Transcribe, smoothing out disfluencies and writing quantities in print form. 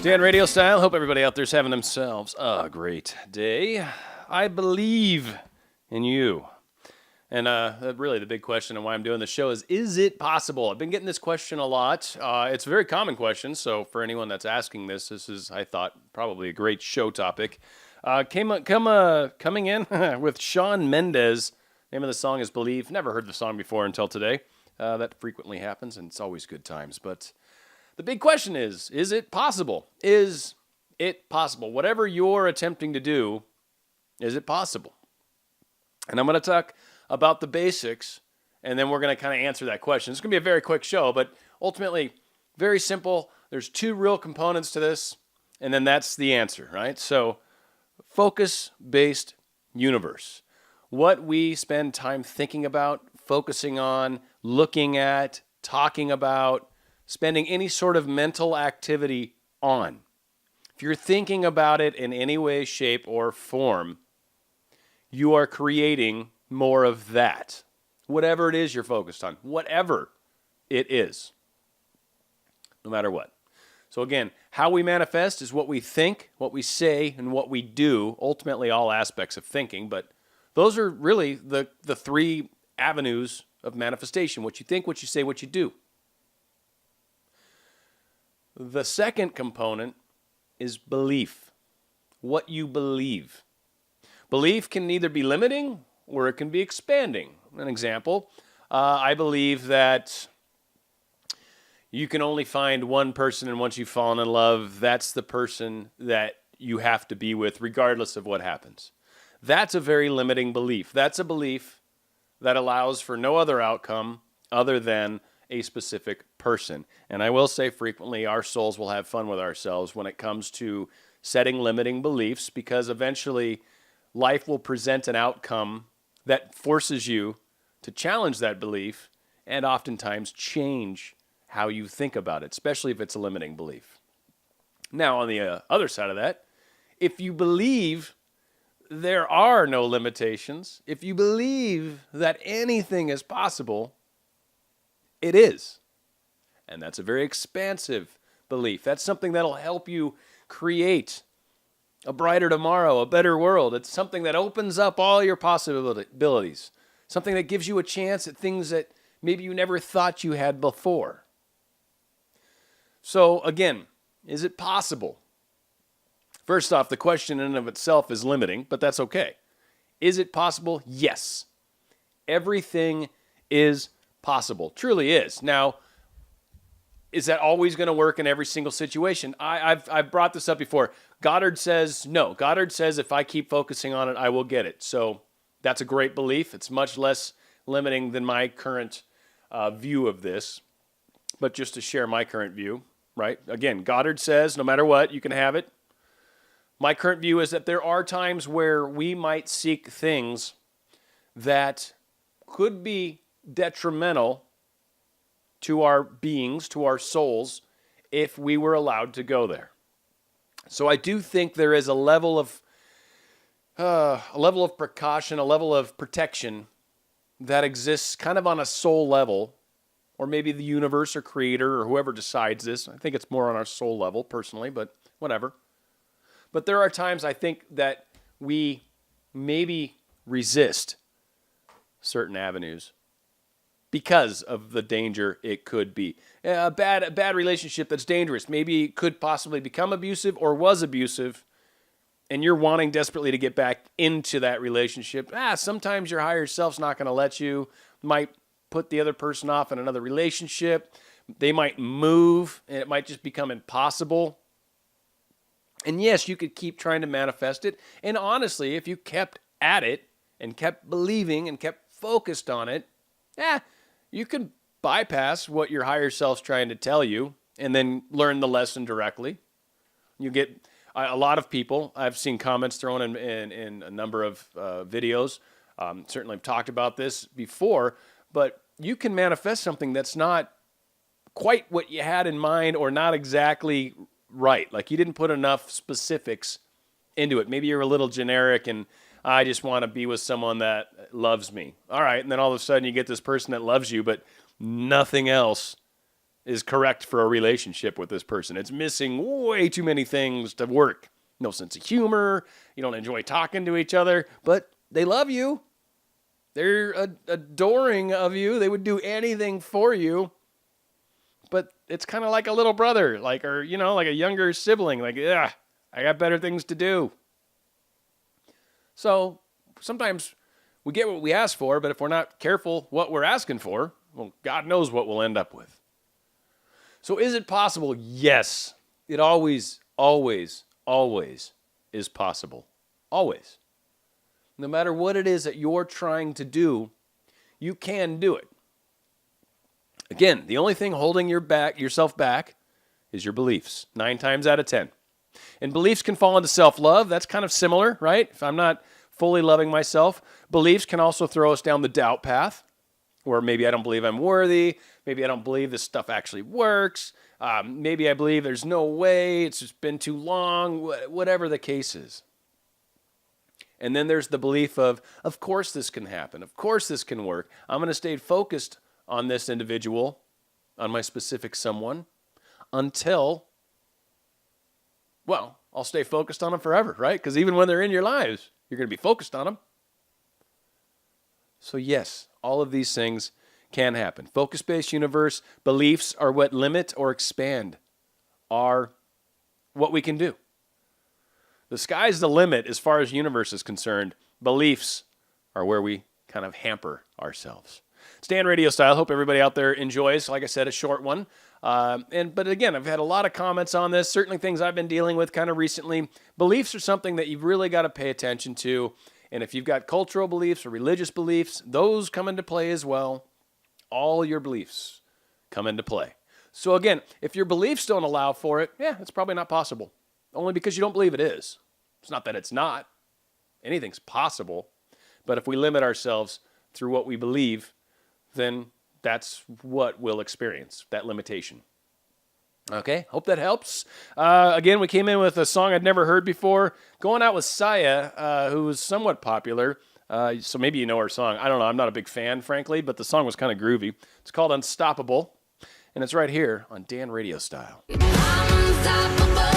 Dan RadioStyle. Hope everybody out there's having themselves a great day. I believe in you. And really the big question and why I'm doing the show is it possible? I've been getting this question a lot. It's a very common question, so for anyone that's asking this is, I thought, probably a great show topic. Coming in with Shawn Mendes. Name of the song is Believe. Never heard the song before until today. That frequently happens, and it's always good times. But the big question is it possible? Is it possible? Whatever you're attempting to do, is it possible? And I'm going to talk about the basics, and then we're going to kind of answer that question. It's going to be a very quick show, but ultimately, very simple. There's two real components to this, and then that's the answer, right? So, focus-based universe. What we spend time thinking about, focusing on, looking at, talking about, spending any sort of mental activity on. If you're thinking about it in any way, shape, or form, you are creating more of that. Whatever it is you're focused on. Whatever it is. No matter what. So again, how we manifest is what we think, what we say, and what we do. Ultimately, all aspects of thinking. But those are really the three avenues of manifestation. What you think, what you say, what you do. The second component is belief. What you believe. Belief can either be limiting or it can be expanding. An example, I believe that you can only find one person, and once you've fallen in love, that's the person that you have to be with regardless of what happens. That's a very limiting belief. That's a belief that allows for no other outcome other than a specific person. And I will say frequently our souls will have fun with ourselves when it comes to setting limiting beliefs, because eventually life will present an outcome that forces you to challenge that belief and oftentimes change how you think about it, especially if it's a limiting belief. Now, on the other side of that, if you believe there are no limitations, if you believe that anything is possible, it is. And that's a very expansive belief. That's something that'll help you create a brighter tomorrow, a better world. It's something that opens up all your possibilities. Something that gives you a chance at things that maybe you never thought you had before. So again, is it possible? First off, the question in and of itself is limiting, but that's okay. Is it possible? Yes. Everything is possible. Truly is. Now, is that always going to work in every single situation? I've brought this up before. Goddard says no. Goddard says if I keep focusing on it, I will get it. So that's a great belief. It's much less limiting than my current view of this. But just to share my current view, right? Again, Goddard says no matter what, you can have it. My current view is that there are times where we might seek things that could be detrimental to our beings, to our souls, if we were allowed to go there. So I do think there is a level of precaution, a level of protection that exists kind of on a soul level, or maybe the universe or creator or whoever decides this. I think it's more on our soul level personally, but whatever. But there are times I think that we maybe resist certain avenues because of the danger it could be. A bad relationship that's dangerous. Maybe it could possibly become abusive or was abusive, and you're wanting desperately to get back into that relationship. Sometimes your higher self's not going to let you. Might put the other person off in another relationship. They might move, and it might just become impossible. And yes, you could keep trying to manifest it. And honestly, if you kept at it and kept believing and kept focused on it, you can bypass what your higher self's trying to tell you and then learn the lesson directly. You get a lot of people. I've seen comments thrown in a number of videos. Certainly I've talked about this before, but you can manifest something that's not quite what you had in mind or not exactly right. Like you didn't put enough specifics into it. Maybe you're a little generic and I just want to be with someone that loves me. All right, and then all of a sudden you get this person that loves you, but nothing else is correct for a relationship with this person. It's missing way too many things to work. No sense of humor. You don't enjoy talking to each other, but they love you. They're adoring of you. They would do anything for you. But it's kind of like a little brother, like a younger sibling. Like, yeah, I got better things to do. So sometimes we get what we ask for, but if we're not careful what we're asking for, well, God knows what we'll end up with. So is it possible? Yes. It always, always, always is possible. Always. No matter what it is that you're trying to do, you can do it. Again, the only thing holding yourself back is your beliefs, 9 times out of 10. And beliefs can fall into self-love. That's kind of similar, right? If I'm not fully loving myself, beliefs can also throw us down the doubt path, where maybe I don't believe I'm worthy. Maybe I don't believe this stuff actually works. Maybe I believe there's no way. It's just been too long, whatever the case is. And then there's the belief of course this can happen. Of course this can work. I'm going to stay focused on this individual, on my specific someone, until, well, I'll stay focused on them forever, right? Because even when they're in your lives, you're going to be focused on them. So yes, all of these things can happen. Focus-based universe, beliefs are what limit or expand are what we can do. The sky's the limit as far as universe is concerned. Beliefs are where we kind of hamper ourselves. Stay on Radio Style. Hope everybody out there enjoys. Like I said, a short one. But again, I've had a lot of comments on this. Certainly things I've been dealing with kind of recently. Beliefs are something that you've really got to pay attention to. And if you've got cultural beliefs or religious beliefs, those come into play as well. All your beliefs come into play. So again, if your beliefs don't allow for it, it's probably not possible. Only because you don't believe it is. It's not that it's not. Anything's possible. But if we limit ourselves through what we believe, then that's what we'll experience, that limitation. Okay, hope that helps. Again, we came in with a song I'd never heard before. Going out with Saya, who was somewhat popular. So maybe you know her song. I don't know. I'm not a big fan, frankly, but the song was kind of groovy. It's called Unstoppable, and it's right here on Dan Radio Style. Unstoppable.